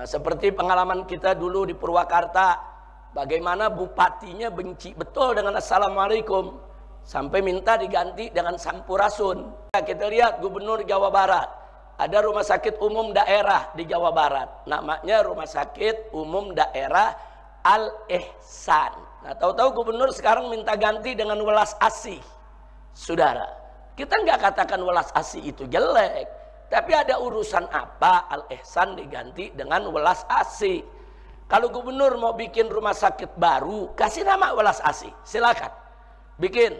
Seperti pengalaman kita dulu di Purwakarta, bagaimana bupatinya benci betul dengan Assalamualaikum, sampai minta diganti dengan Sampurasun. Kita lihat Gubernur Jawa Barat, ada rumah sakit umum daerah di Jawa Barat, namanya Rumah Sakit Umum Daerah Al-Ihsan. Nah, tahu-tahu gubernur sekarang minta ganti dengan Welas Asih. Saudara, kita nggak katakan Welas Asih itu jelek, tapi ada urusan apa Al-Ihsan diganti dengan Welas Asih? Kalau gubernur mau bikin rumah sakit baru, kasih nama Welas Asih, silakan. Bikin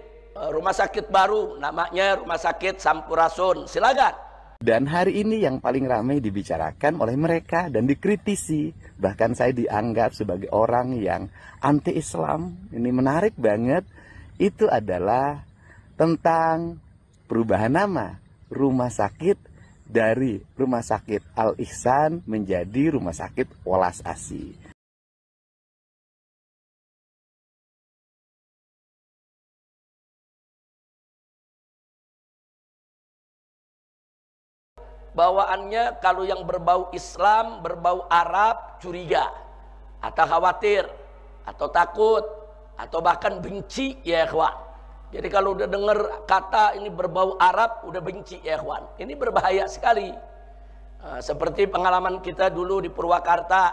rumah sakit baru, namanya Rumah Sakit Sampurasun, silakan. Dan hari ini yang paling ramai dibicarakan oleh mereka dan dikritisi. Bahkan saya dianggap sebagai orang yang anti-Islam. Ini menarik banget. Itu adalah tentang perubahan nama rumah sakit dari Rumah Sakit Al-Ihsan menjadi Rumah Sakit Welas Asih. Bawaannya kalau yang berbau Islam, berbau Arab, curiga atau khawatir atau takut atau bahkan benci, ya ikhwan. Jadi kalau udah dengar kata ini berbau Arab, udah benci, ya ikhwan. Ini berbahaya sekali. Seperti pengalaman kita dulu di Purwakarta,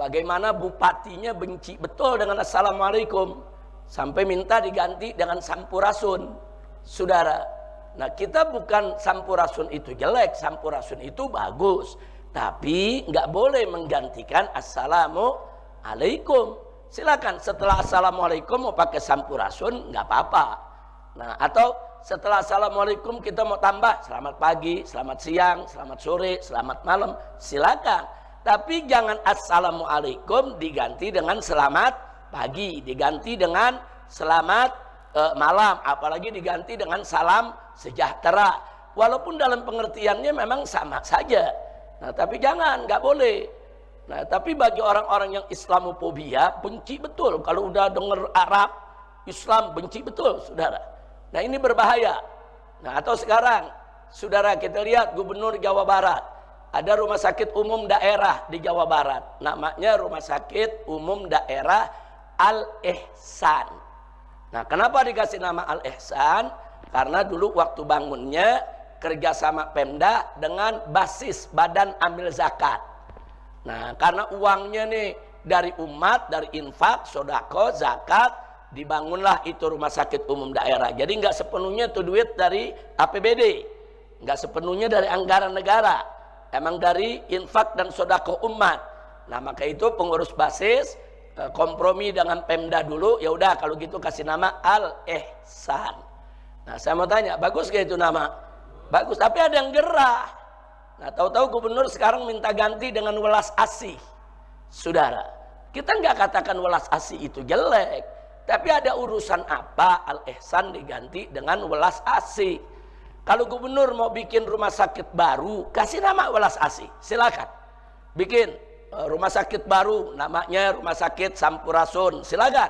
bagaimana bupatinya benci betul dengan Assalamualaikum, sampai minta diganti dengan Sampurasun. Saudara, nah kita bukan Sampurasun itu jelek, Sampurasun itu bagus, tapi nggak boleh menggantikan Assalamualaikum. Silakan setelah Assalamualaikum mau pakai Sampurasun nggak apa-apa. Nah, atau setelah Assalamualaikum kita mau tambah selamat pagi, selamat siang, selamat sore, selamat malam, silakan. Tapi jangan Assalamualaikum diganti dengan selamat pagi, diganti dengan selamat malam, apalagi diganti dengan salam sejahtera. Walaupun dalam pengertiannya memang sama saja. Nah, tapi jangan, nggak boleh. Nah, tapi bagi orang-orang yang Islamofobia, benci betul kalau udah dengar Arab, Islam, benci betul, saudara. Nah, ini berbahaya. Nah, atau sekarang, saudara, kita lihat Gubernur Jawa Barat, ada rumah sakit umum daerah di Jawa Barat, namanya Rumah Sakit Umum Daerah Al-Ihsan. Nah, kenapa dikasih nama Al-Ihsan? Karena dulu waktu bangunnya kerjasama Pemda dengan basis Badan Amil Zakat. Nah, karena uangnya nih dari umat, dari infak, sodako, zakat, dibangunlah itu rumah sakit umum daerah. Jadi nggak sepenuhnya itu duit dari APBD, nggak sepenuhnya dari anggaran negara, emang dari infak dan sodako umat. Nah, maka itu pengurus basis kompromi dengan Pemda dulu, ya udah kalau gitu kasih nama Al-Ihsan. Nah, saya mau tanya, bagus gak itu nama? Bagus, tapi ada yang gerah. Nah, tahu-tahu gubernur sekarang minta ganti dengan Welas Asih. Saudara, kita nggak katakan Welas Asih itu jelek, tapi ada urusan apa Al-Ihsan diganti dengan Welas Asih? Kalau gubernur mau bikin rumah sakit baru, kasih nama Welas Asih, silakan. Bikin rumah sakit baru, namanya Rumah Sakit Sampurasun, silakan.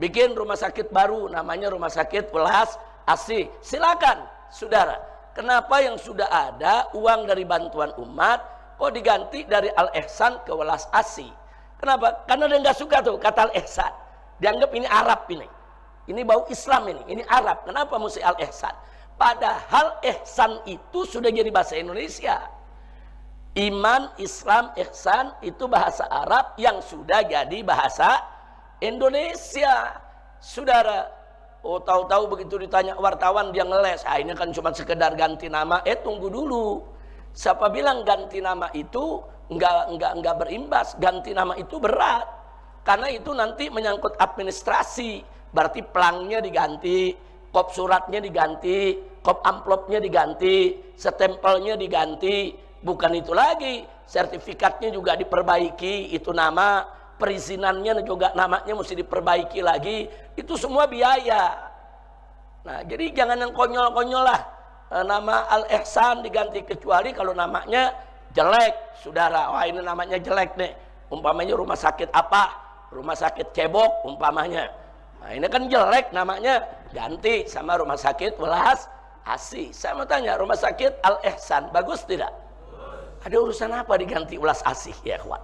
Bikin rumah sakit baru, namanya Rumah Sakit Welas Asih, silakan. Saudara, kenapa yang sudah ada uang dari bantuan umat kok diganti dari Al-Ihsan ke Welas Asih? Kenapa? Karena dia nggak suka tuh kata Al-Ihsan, dianggap ini Arab, ini bau Islam, ini Arab. Kenapa mesti Al-Ihsan? Padahal ihsan itu sudah jadi bahasa Indonesia. Iman, Islam, ihsan itu bahasa Arab yang sudah jadi bahasa Indonesia. Saudara, oh tahu-tahu begitu ditanya wartawan dia ngeles, ini kan cuma sekedar ganti nama. Tunggu dulu. Siapa bilang ganti nama itu enggak berimbas? Ganti nama itu berat. Karena itu nanti menyangkut administrasi. Berarti pelangnya diganti, kop suratnya diganti, kop amplopnya diganti, stempelnya diganti. Bukan itu lagi, sertifikatnya juga diperbaiki, itu nama, perizinannya juga namanya mesti diperbaiki lagi. Itu semua biaya. Nah, jadi jangan yang konyol-konyol lah. Nama Al-Ihsan diganti, kecuali kalau namanya jelek, saudara. Wah, ini namanya jelek nih. Umpamanya rumah sakit apa? Rumah sakit Cebok umpamanya. Nah, ini kan jelek namanya, ganti sama Rumah Sakit Welas Asih. Saya mau tanya, Rumah Sakit Al-Ihsan bagus tidak? Ada urusan apa diganti ulas asih ya kawan?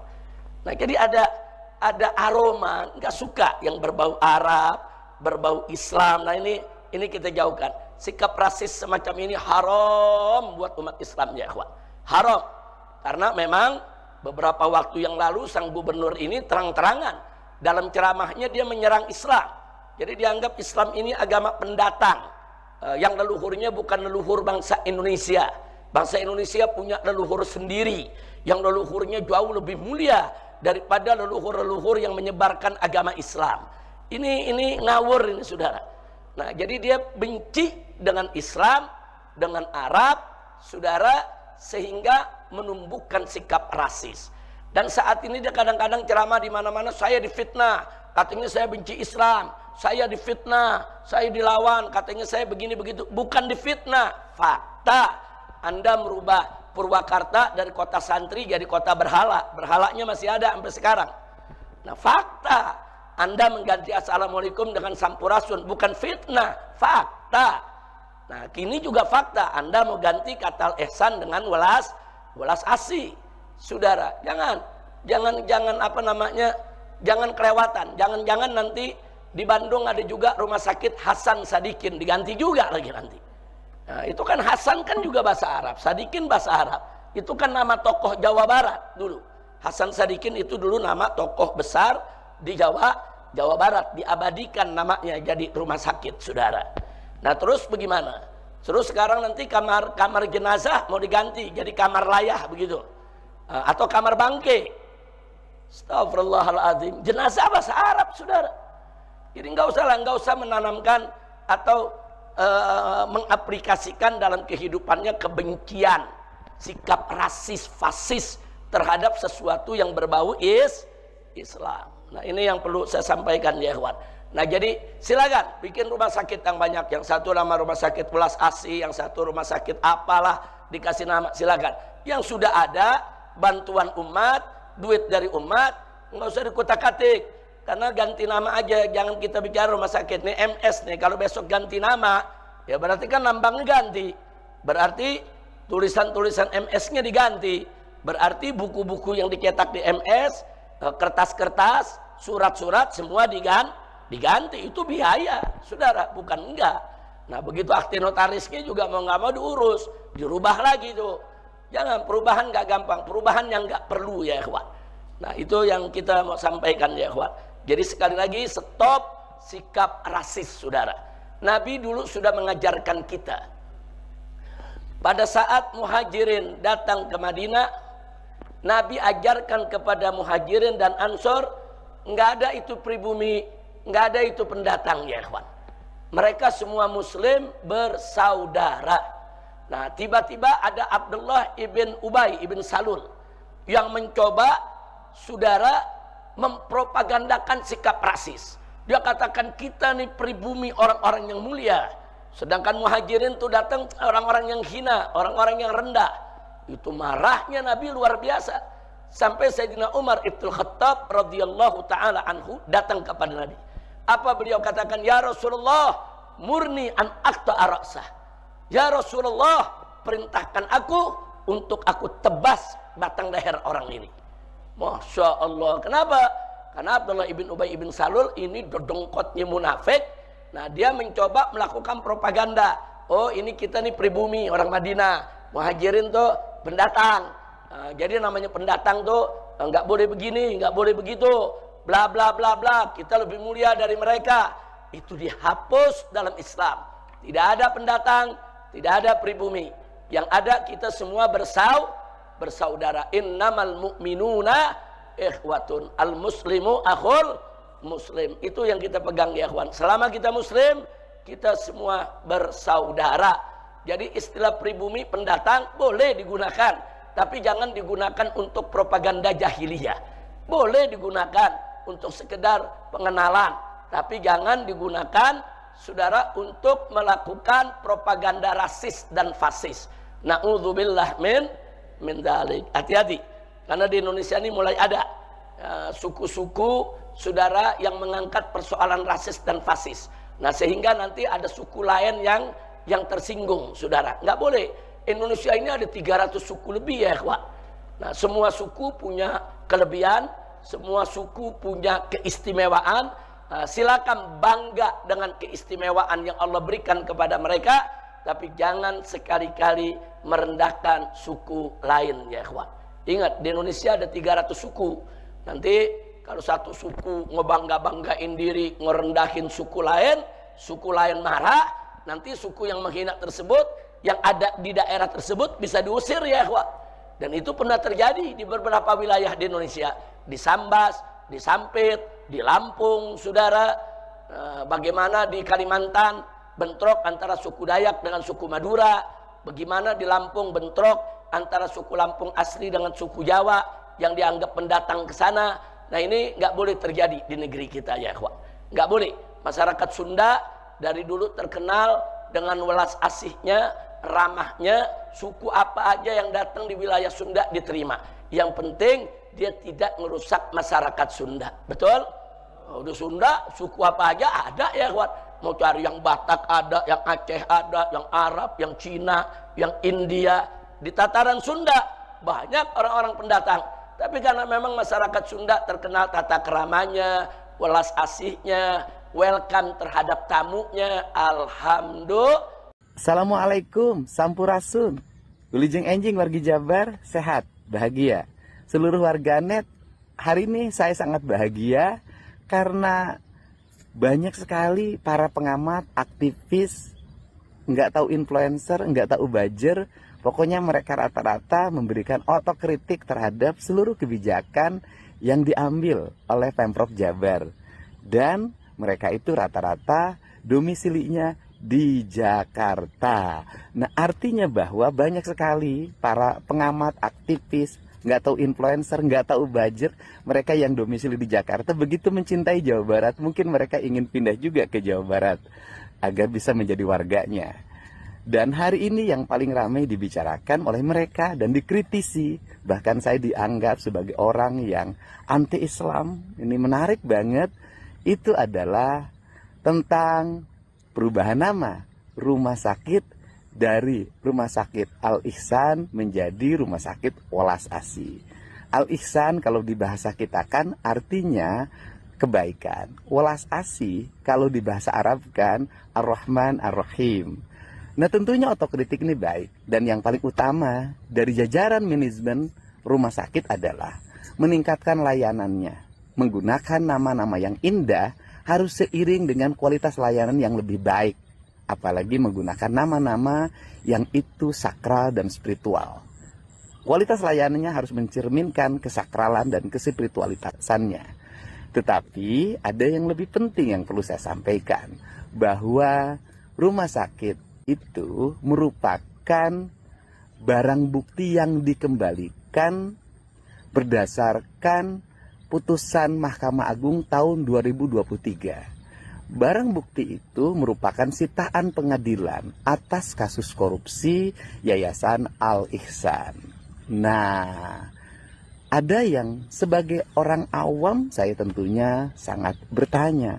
Nah jadi ada aroma nggak suka yang berbau Arab, berbau Islam. Nah ini kita jauhkan. Sikap rasis semacam ini haram buat umat Islam ya kawan. Haram karena memang beberapa waktu yang lalu sang gubernur ini terang-terangan dalam ceramahnya dia menyerang Islam. Jadi dianggap Islam ini agama pendatang yang leluhurnya bukan leluhur bangsa Indonesia. Bangsa Indonesia punya leluhur sendiri yang leluhurnya jauh lebih mulia daripada leluhur-leluhur yang menyebarkan agama Islam. Ini ngawur ini saudara. Nah jadi dia benci dengan Islam, dengan Arab, saudara, sehingga menumbuhkan sikap rasis. Dan saat ini dia kadang-kadang ceramah di mana-mana, saya difitnah, katanya saya benci Islam, saya difitnah, saya dilawan, katanya saya begini begitu. Bukan difitnah, fakta. Anda merubah Purwakarta dari kota santri jadi kota berhala. Berhalanya masih ada sampai sekarang. Nah fakta. Anda mengganti assalamualaikum dengan sampurasun, bukan fitnah, fakta. Nah kini juga fakta. Anda mau ganti kata ihsan dengan welas asih. Saudara, jangan apa namanya? Jangan kelewatan. Jangan nanti di Bandung ada juga rumah sakit Hasan Sadikin, diganti juga lagi nanti. Nah, itu kan Hasan kan juga bahasa Arab, Sadikin bahasa Arab. Itu kan nama tokoh Jawa Barat dulu. Hasan Sadikin itu dulu nama tokoh besar di Jawa Barat, diabadikan namanya jadi rumah sakit, saudara. Nah terus bagaimana? Terus sekarang nanti kamar jenazah mau diganti jadi kamar layah begitu, atau kamar bangke. Astagfirullahaladzim. Jenazah bahasa Arab, saudara. Jadi nggak usah menanamkan atau mengaplikasikan dalam kehidupannya kebencian, sikap rasis, fasis terhadap sesuatu yang berbau Islam. Nah ini yang perlu saya sampaikan ya kawan. Nah jadi silakan bikin rumah sakit yang banyak. Yang satu nama rumah sakit Welas Asih, yang satu rumah sakit apalah, dikasih nama, silakan. Yang sudah ada bantuan umat, duit dari umat, nggak usah dikutak-katik. Karena ganti nama aja, jangan kita bicara rumah sakit nih MS nih. Kalau besok ganti nama, ya berarti kan lambangnya ganti. Berarti tulisan-tulisan MS-nya diganti. Berarti buku-buku yang dicetak di MS, kertas-kertas, surat-surat semua diganti. Itu biaya, saudara, bukan enggak. Nah begitu akte notarisnya juga mau nggak mau diurus, dirubah lagi tuh. Jangan, perubahan nggak gampang, perubahan yang nggak perlu ya kawan. Nah itu yang kita mau sampaikan ya kawan. Jadi sekali lagi stop sikap rasis, saudara. Nabi dulu sudah mengajarkan kita. Pada saat muhajirin datang ke Madinah, Nabi ajarkan kepada muhajirin dan ansor, nggak ada itu pribumi, nggak ada itu pendatang ya kawan. Mereka semua muslim bersaudara. Nah tiba-tiba ada Abdullah ibn Ubay ibn Salul yang mencoba, saudara, mempropagandakan sikap rasis. Dia katakan kita nih pribumi orang-orang yang mulia, sedangkan muhajirin tuh datang orang-orang yang hina, orang-orang yang rendah. Itu marahnya Nabi luar biasa. Sampai Sayyidina Umar Ibn Khattab radhiyallahu ta'ala anhu datang kepada Nabi. Apa beliau katakan? Ya Rasulullah, murni an aqta'a ra'sah. Ya Rasulullah, perintahkan aku untuk aku tebas batang leher orang ini. Masya Allah. Kenapa? Karena Abdullah ibn Ubay ibn Salul ini dodongkotnya munafik. Nah dia mencoba melakukan propaganda. Oh ini kita nih pribumi orang Madinah, muhajirin tuh pendatang. Nah, jadi namanya pendatang tuh nggak boleh begini, nggak boleh begitu, bla bla bla bla. Kita lebih mulia dari mereka. Itu dihapus dalam Islam. Tidak ada pendatang, tidak ada pribumi. Yang ada kita semua bersaudara. Innamal mu'minuna ikhwatun, al muslimu akhul muslim. Itu yang kita pegang ya kawan. Selama kita muslim, kita semua bersaudara. Jadi istilah pribumi pendatang boleh digunakan, tapi jangan digunakan untuk propaganda jahiliyah. Boleh digunakan untuk sekedar pengenalan, tapi jangan digunakan, saudara, untuk melakukan propaganda rasis dan fasis. Na'udzubillah min dzalik. Hati-hati, karena di Indonesia ini mulai ada suku-suku, saudara, yang mengangkat persoalan rasis dan fasis. Nah sehingga nanti ada suku lain yang tersinggung, saudara. Nggak boleh. Indonesia ini ada 300 suku lebih ya kawan. Nah, semua suku punya kelebihan, semua suku punya keistimewaan. Silakan bangga dengan keistimewaan yang Allah berikan kepada mereka, tapi jangan sekali-kali merendahkan suku lain ya ikhwan. Ingat, di Indonesia ada 300 suku. Nanti kalau satu suku ngebangga-banggain diri, ngerendahin suku lain marah, nanti suku yang menghina tersebut, yang ada di daerah tersebut bisa diusir ya ikhwan. Dan itu pernah terjadi di beberapa wilayah di Indonesia. Di Sambas, di Sampit, di Lampung, saudara. Bagaimana di Kalimantan, bentrok antara suku Dayak dengan suku Madura. Bagaimana di Lampung bentrok antara suku Lampung asli dengan suku Jawa yang dianggap pendatang ke sana. Nah, ini nggak boleh terjadi di negeri kita ya ikhwan. Nggak boleh. Masyarakat Sunda dari dulu terkenal dengan welas asihnya, ramahnya. Suku apa aja yang datang di wilayah Sunda diterima. Yang penting dia tidak merusak masyarakat Sunda. Betul? Di Sunda suku apa aja ada ya ikhwan. Mau cari yang Batak ada, yang Aceh ada, yang Arab, yang Cina, yang India. Di tataran Sunda banyak orang-orang pendatang. Tapi karena memang masyarakat Sunda terkenal tata keramanya, welas asihnya, welcome terhadap tamunya. Alhamdulillah. Assalamualaikum, Sampurasun. Wilujeng enjing wargi Jabar, sehat, bahagia. Seluruh warganet, hari ini saya sangat bahagia karena banyak sekali para pengamat, aktivis, nggak tahu influencer, nggak tahu buzzer. Pokoknya mereka rata-rata memberikan otokritik terhadap seluruh kebijakan yang diambil oleh Pemprov Jabar. Dan mereka itu rata-rata domisilinya di Jakarta. Nah, artinya bahwa banyak sekali para pengamat, aktivis, nggak tahu influencer, nggak tahu buzzer, mereka yang domisili di Jakarta begitu mencintai Jawa Barat, mungkin mereka ingin pindah juga ke Jawa Barat agar bisa menjadi warganya. Dan hari ini yang paling ramai dibicarakan oleh mereka dan dikritisi, bahkan saya dianggap sebagai orang yang anti-Islam. Ini menarik banget. Itu adalah tentang perubahan nama rumah sakit dari Rumah Sakit Al-Ihsan menjadi Rumah Sakit Welas Asih. Al-Ihsan kalau di bahasa kita kan artinya kebaikan. Welas Asih kalau di bahasa Arab kan Ar-Rahman Ar-Rahim. Nah, tentunya otokritik ini baik. Dan yang paling utama dari jajaran manajemen rumah sakit adalah meningkatkan layanannya. Menggunakan nama-nama yang indah harus seiring dengan kualitas layanan yang lebih baik. Apalagi menggunakan nama-nama yang itu sakral dan spiritual. Kualitas layanannya harus mencerminkan kesakralan dan kespiritualitasannya. Tetapi ada yang lebih penting yang perlu saya sampaikan. Bahwa rumah sakit itu merupakan barang bukti yang dikembalikan berdasarkan putusan Mahkamah Agung tahun 2023. Barang bukti itu merupakan sitaan pengadilan atas kasus korupsi Yayasan Al-Ihsan. Nah, ada yang sebagai orang awam saya tentunya sangat bertanya.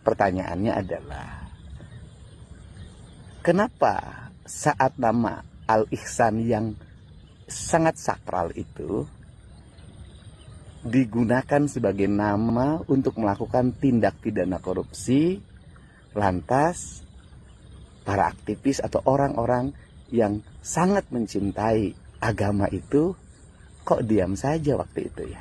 Pertanyaannya adalah, kenapa saat nama Al-Ihsan yang sangat sakral itu digunakan sebagai nama untuk melakukan tindak pidana korupsi, lantas para aktivis atau orang-orang yang sangat mencintai agama itu kok diam saja waktu itu ya?